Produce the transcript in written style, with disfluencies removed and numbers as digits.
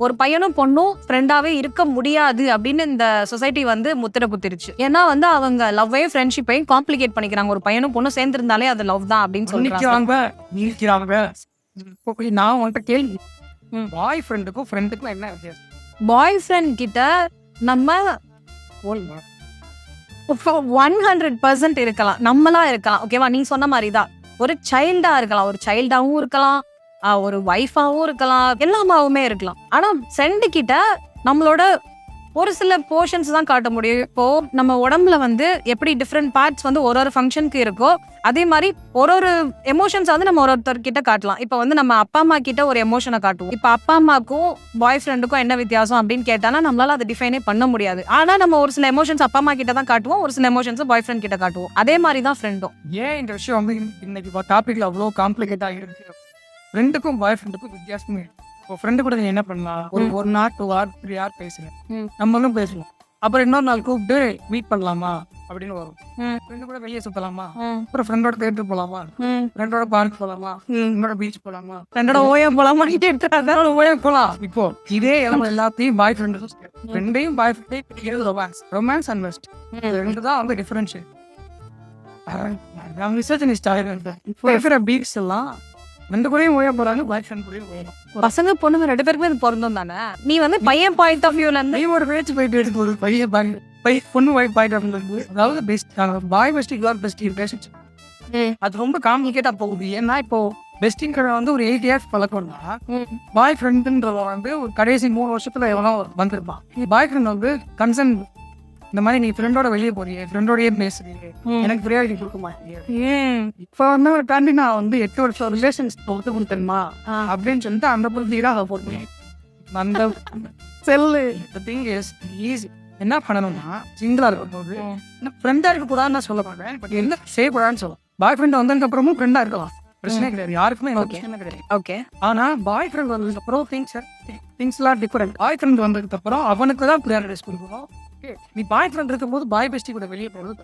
ஒரு பையனும் பொண்ணும் ஃப்ரெண்டாவே இருக்க முடியாது அப்படின்னு இந்த சொசைட்டி வந்து முத்திர குத்திருச்சு. ஏன்னா வந்து அவங்க லவ்வையும் ஃப்ரெண்ட்ஷிப்பையும் காம்ப்ளிகேட் பண்ணிக்கிறாங்க. ஒரு பையனும் பொண்ணும் சேர்ந்திருந்தாலே அது லவ் தான் அப்படின்னு சொல்றாங்க. நான் உன்கிட்ட கேள்வி, பாய் ஃப்ரெண்டுக்கும் ஃப்ரெண்டுக்கும் என்ன வித்தியாசம்? பாய் ஃப்ரெண்ட் கிட்ட நம்ம 100% இருக்கலாம், நம்மளா இருக்கலாம். ஓகேவா? நீ சொன்ன மாதிரி தான் ஒரு சைல்டா இருக்கலாம், ஒரு சைல்டாவும் இருக்கலாம், ஒரு ஒய்ஃபாவும் இருக்கலாம், எல்லாமாவுமே இருக்கலாம். ஆனா ஃப்ரெண்டு கிட்ட நம்மளோட ஒரு சில போர்ஷன்ஸ் தான் காட்ட முடியும். இப்போ நம்ம உடம்புல வந்து எப்படி டிஃப்ரெண்ட் பார்ட்ஸ் வந்து ஒரு ஒரு ஃபங்க்ஷனுக்கு இருக்கோ, அதே மாதிரி ஒரு ஒரு எமோஷன்ஸ் வந்து நம்ம ஒருத்தர் கிட்ட காட்டலாம். இப்போ வந்து நம்ம அப்பா அம்மா கிட்ட ஒரு எமோஷனை காட்டுவோம். இப்போ அப்பா அம்மாக்கும் பாய் ஃப்ரெண்டுக்கும் என்ன வித்தியாசம் அப்படின்னு கேட்டானா நம்மளால அதை டிஃபைனே பண்ண முடியாது. ஆனா நம்ம ஒரு சில எமோஷன்ஸ் அப்பா அம்மா கிட்ட தான் காட்டுவோம், ஒரு சில எமோஷன்ஸ் பாய் ஃப்ரெண்ட் கிட்ட காட்டுவோம். அதே மாதிரி தான் ஃப்ரெண்டும். ஏன் இந்த விஷயம் வந்து இன்னைக்கு டாபிக்ல அவ்வளோ காம்ப்ளிகேட் ஆகிருக்கு? ஃப்ரெண்டுக்கும் பாய் ஃப்ரெண்டுக்கும் வித்தியாசமே. இப்போ ஃப்ரெண்டு கூட நீ என்ன பண்ணலாம், ஒரு நாள் 2 hour 3 hour பேசுறேன், நம்மளும் பேசுவோம். அப்புறம் இன்னொரு நாள் கூப்பிட்டு மீட் பண்ணலாமா அப்படின்னு வரும். ஃப்ரெண்டு கூட வெளியே சுத்தலாமா, அப்புறம் ஃப்ரெண்டோட தேட்டர் போலாமா, ஃப்ரெண்டோட பார்க் போலாமா, ஃப்ரெண்டோட பீச் போலாமா, ஃப்ரெண்டோட ஓயம் போலாமா போலாம். இப்போ இதே எல்லாத்தையும் பாய் ஃப்ரெண்டையும் பாய் ஃப்ரெண்டையும் ரொமான்ஸ் அண்ட் பெஸ்ட் ரெண்டு தான் வந்து டிஃபரன்ஷியேட். ரிசர்ச் ஆகிருக்கேன். பீச் எல்லாம் ரெண்டு கூடயும் ஓய போறாங்க, பாய் ஃப்ரெண்ட் கூடயும் ஓயணும். பசங்க பொண்ணுங்க ரெண்டு பேருக்குமே இது பொருந்தும் தானே? நீ வந்து பையன் பாயிண்ட் ஆஃப் வியூல இருந்து நீ ஒரு பேச்சு போயிட்டு எடுத்து ஒரு பொண்ணு பாயிண்ட் ஆஃப் வியூ, அதாவது best bye best your best relationship அது ரொம்ப காம்ப்ளிகேட்டா போகுது. ஏன்னா இப்போ பெஸ்டிங்கிற வந்து ஒரு 8 years பழக்கம்னா, பாய் ஃப்ரெண்டுன்றத வந்து ஒரு கடைசி 3 வருஷத்துல எவ்வளோ வந்திருப்பான். பாய் ஃப்ரெண்ட் வந்து கன்சர்ன், இந்த மாதிரி நீ ஃப்ரெண்டோட வெளியே போறியே, ஃப்ரெண்டோடய பேசுறீங்க, எனக்கு ப்ரியாரிட்டி கொடுக்க மாட்டேங்க. இப்போ வந்து ஒரு தாண்டி நான் வந்து 8 வருஷம் ரிலேஷன்ஷிப் ஒத்து கொடுத்தேன்மா அப்படின்னு சொல்லிட்டு அந்த புரிஞ்சுதான் அதை போட்டுருக்கேன். அந்த செல்லு திங் இஸ் ஈஸி. என்ன பண்ணணும்னா, சிங்கிளா இருக்கும்போது ஃப்ரெண்டா இருக்கக்கூடாதுன்னு நான் சொல்ல மாட்டேன், பட் என்ன செய்யக்கூடாதுன்னு சொல்லலாம். பாய் ஃப்ரெண்ட் வந்ததுக்கு அப்புறமும் ஃப்ரெண்டா இருக்கலாம், பிரச்சனை கிடையாது, யாருக்குமே பிரச்சனை கிடையாது. ஓகே. ஆனா பாய் ஃப்ரெண்ட் வந்ததுக்கு அப்புறம் திங்ஸ்லாம் டிஃபரெண்ட். பாய் ஃப்ரெண்ட் வந்ததுக்கு அப்புறம் அவனுக்கு தான் ப்ரியாரிட்டிஸ் கொடுக்கணும். நீ பாய் ஃப்ரெண்ட் இருக்கும்போது பாய் பெஸ்டி கூட வெளியே போகிறது